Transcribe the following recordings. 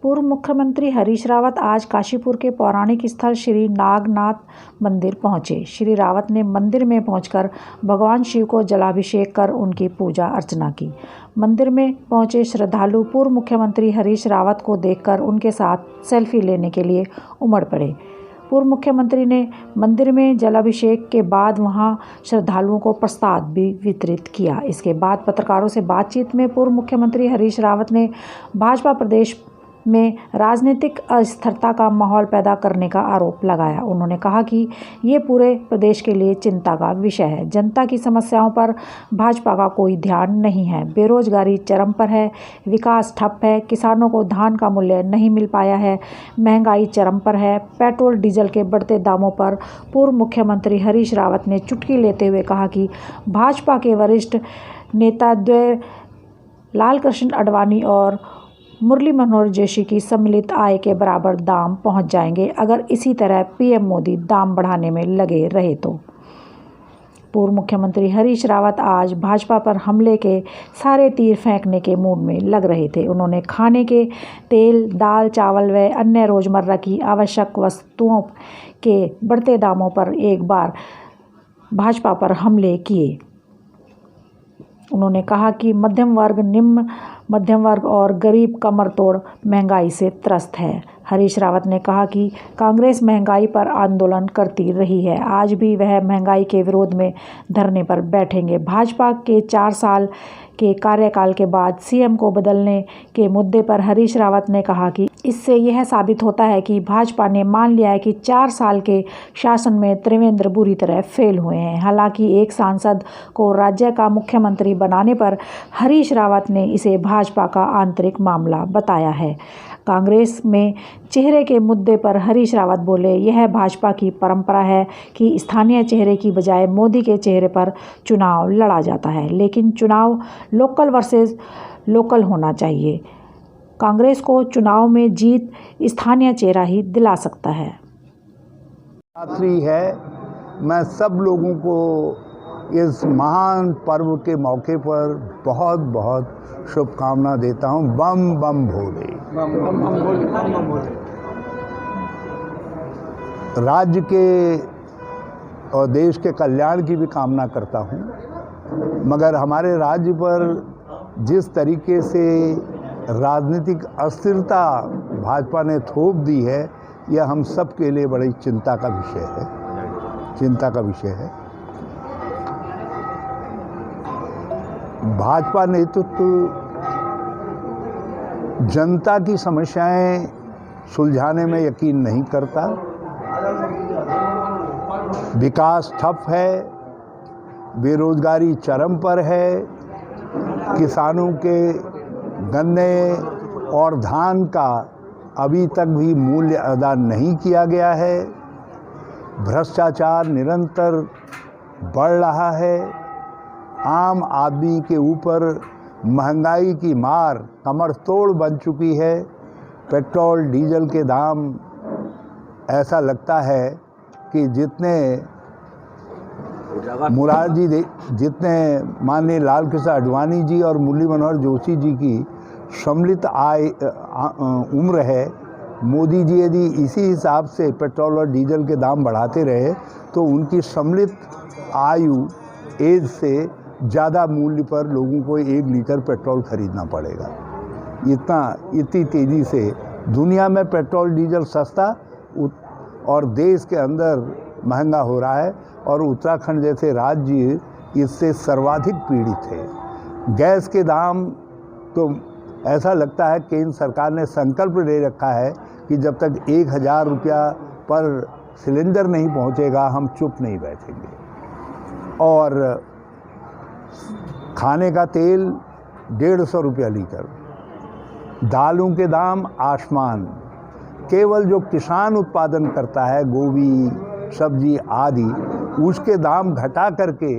पूर्व मुख्यमंत्री हरीश रावत आज काशीपुर के पौराणिक स्थल श्री नागनाथ मंदिर पहुंचे। श्री रावत ने मंदिर में पहुंचकर भगवान शिव को जलाभिषेक कर उनकी पूजा अर्चना की। मंदिर में पहुंचे श्रद्धालु पूर्व मुख्यमंत्री हरीश रावत को देखकर उनके साथ सेल्फी लेने के लिए उमड़ पड़े। पूर्व मुख्यमंत्री ने मंदिर में जलाभिषेक के बाद वहां श्रद्धालुओं को प्रसाद भी वितरित किया। इसके बाद पत्रकारों से बातचीत में पूर्व मुख्यमंत्री हरीश रावत ने भाजपा प्रदेश में राजनीतिक अस्थिरता का माहौल पैदा करने का आरोप लगाया। उन्होंने कहा कि ये पूरे प्रदेश के लिए चिंता का विषय है। जनता की समस्याओं पर भाजपा का कोई ध्यान नहीं है। बेरोजगारी चरम पर है, विकास ठप है, किसानों को धान का मूल्य नहीं मिल पाया है, महंगाई चरम पर है। पेट्रोल डीजल के बढ़ते दामों पर पूर्व मुख्यमंत्री हरीश रावत ने चुटकी लेते हुए कहा कि भाजपा के वरिष्ठ नेताद्वय लालकृष्ण आडवाणी और मुरली मनोहर जोशी की सम्मिलित आय के बराबर दाम पहुंच जाएंगे अगर इसी तरह पीएम मोदी दाम बढ़ाने में लगे रहे तो। पूर्व मुख्यमंत्री हरीश रावत आज भाजपा पर हमले के सारे तीर फेंकने के मूड में लग रहे थे। उन्होंने खाने के तेल, दाल, चावल व अन्य रोजमर्रा की आवश्यक वस्तुओं के बढ़ते दामों पर एक बार भाजपा पर हमले किए। उन्होंने कहा कि मध्यम वर्ग, निम्न मध्यम वर्ग और गरीब कमर तोड़ महंगाई से त्रस्त है। हरीश रावत ने कहा कि कांग्रेस महंगाई पर आंदोलन करती रही है, आज भी वह महंगाई के विरोध में धरने पर बैठेंगे। भाजपा के 4 साल के कार्यकाल के बाद सीएम को बदलने के मुद्दे पर हरीश रावत ने कहा कि इससे यह साबित होता है कि भाजपा ने मान लिया है कि 4 साल के शासन में त्रिवेंद्र बुरी तरह फेल हुए हैं। हालांकि एक सांसद को राज्य का मुख्यमंत्री बनाने पर हरीश रावत ने इसे भाजपा का आंतरिक मामला बताया है। कांग्रेस में चेहरे के मुद्दे पर हरीश रावत बोले, यह भाजपा की परंपरा है कि स्थानीय चेहरे की बजाय मोदी के चेहरे पर चुनाव लड़ा जाता है, लेकिन चुनाव लोकल वर्सेस लोकल होना चाहिए। कांग्रेस को चुनाव में जीत स्थानीय चेहरा ही दिला सकता है। रात्रि है, मैं सब लोगों को इस महान पर्व के मौके पर बहुत बहुत शुभकामना देता हूं। बम बम भोले। राज्य के और देश के कल्याण की भी कामना करता हूं, मगर हमारे राज्य पर जिस तरीके से राजनीतिक अस्थिरता भाजपा ने थोप दी है, यह हम सब के लिए बड़ी चिंता का विषय है। भाजपा नेतृत्व जनता की समस्याएं सुलझाने में यकीन नहीं करता। विकास ठप है, बेरोजगारी चरम पर है, किसानों के गन्ने और धान का अभी तक भी मूल्य अदा नहीं किया गया है। भ्रष्टाचार निरंतर बढ़ रहा है। आम आदमी के ऊपर महंगाई की मार कमर तोड़ बन चुकी है। पेट्रोल डीजल के दाम ऐसा लगता है कि जितने माननीय लालकृष्ण आडवाणी जी और मुरली मनोहर जोशी जी की सम्मिलित उम्र है, मोदी जी यदि इसी हिसाब से पेट्रोल और डीजल के दाम बढ़ाते रहे तो उनकी सम्मिलित आयु एज से ज़्यादा मूल्य पर लोगों को 1 लीटर पेट्रोल खरीदना पड़ेगा। इतनी तेज़ी से दुनिया में पेट्रोल डीजल सस्ता और देश के अंदर महंगा हो रहा है, और उत्तराखंड जैसे राज्य इससे सर्वाधिक पीड़ित है। गैस के दाम तो ऐसा लगता है केंद्र सरकार ने संकल्प ले रखा है कि जब तक 1000 रुपया पर सिलेंडर नहीं पहुंचेगा हम चुप नहीं बैठेंगे। और खाने का तेल 150 रुपया लीटर, दालों के दाम आसमान। केवल जो किसान उत्पादन करता है, गोभी, सब्जी आदि, उसके दाम घटा करके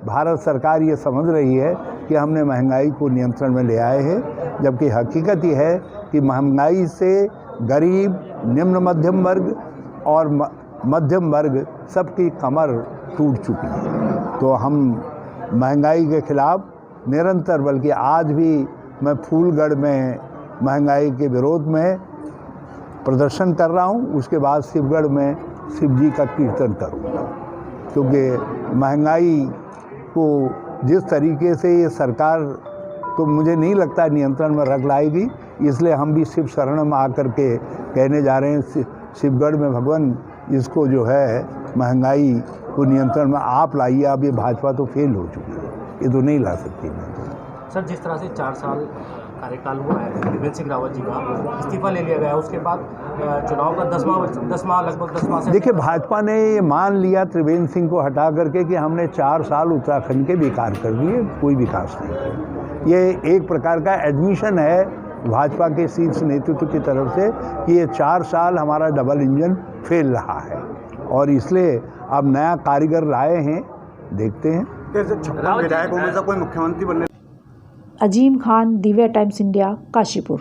भारत सरकार ये समझ रही है कि हमने महंगाई को नियंत्रण में ले आए हैं, जबकि हकीकत ये है कि महंगाई से गरीब, निम्न मध्यम वर्ग और मध्यम वर्ग सबकी कमर टूट चुकी है। तो हम महंगाई के खिलाफ निरंतर, बल्कि आज भी मैं फूलगढ़ में महंगाई के विरोध में प्रदर्शन कर रहा हूँ। उसके बाद शिवगढ़ में शिव जी का कीर्तन करूँगा, क्योंकि महंगाई को जिस तरीके से ये सरकार तो मुझे नहीं लगता नियंत्रण में रख लाएगी, इसलिए हम भी शिव शरण में आकर के कहने जा रहे हैं शिवगढ़ में भगवान इसको जो है महंगाई को नियंत्रण में आप लाइए। अब ये भाजपा तो फेल हो चुकी है, ये तो नहीं ला सकती। सर, जिस तरह से 4 साल कार्यकाल हुआ है त्रिवेंद्र सिंह रावत जी का, इस्तीफा ले लिया गया, उसके बाद चुनाव का 10वां लगभग 10वां से देखिए, भाजपा ने ये मान लिया त्रिवेंद्र सिंह को हटा करके कि हमने 4 साल उत्तराखंड के बेकार कर दिए, कोई विकास नहीं किया। ये एक प्रकार का एडमिशन है भाजपा के शीर्ष नेतृत्व की तरफ से कि ये 4 साल हमारा डबल इंजन फेल रहा है, और इसलिए अब नया कारीगर लाए हैं, देखते हैं। विधायकों में से कोई मुख्यमंत्री बनने। अजीम खान, दिव्या टाइम्स इंडिया, काशीपुर।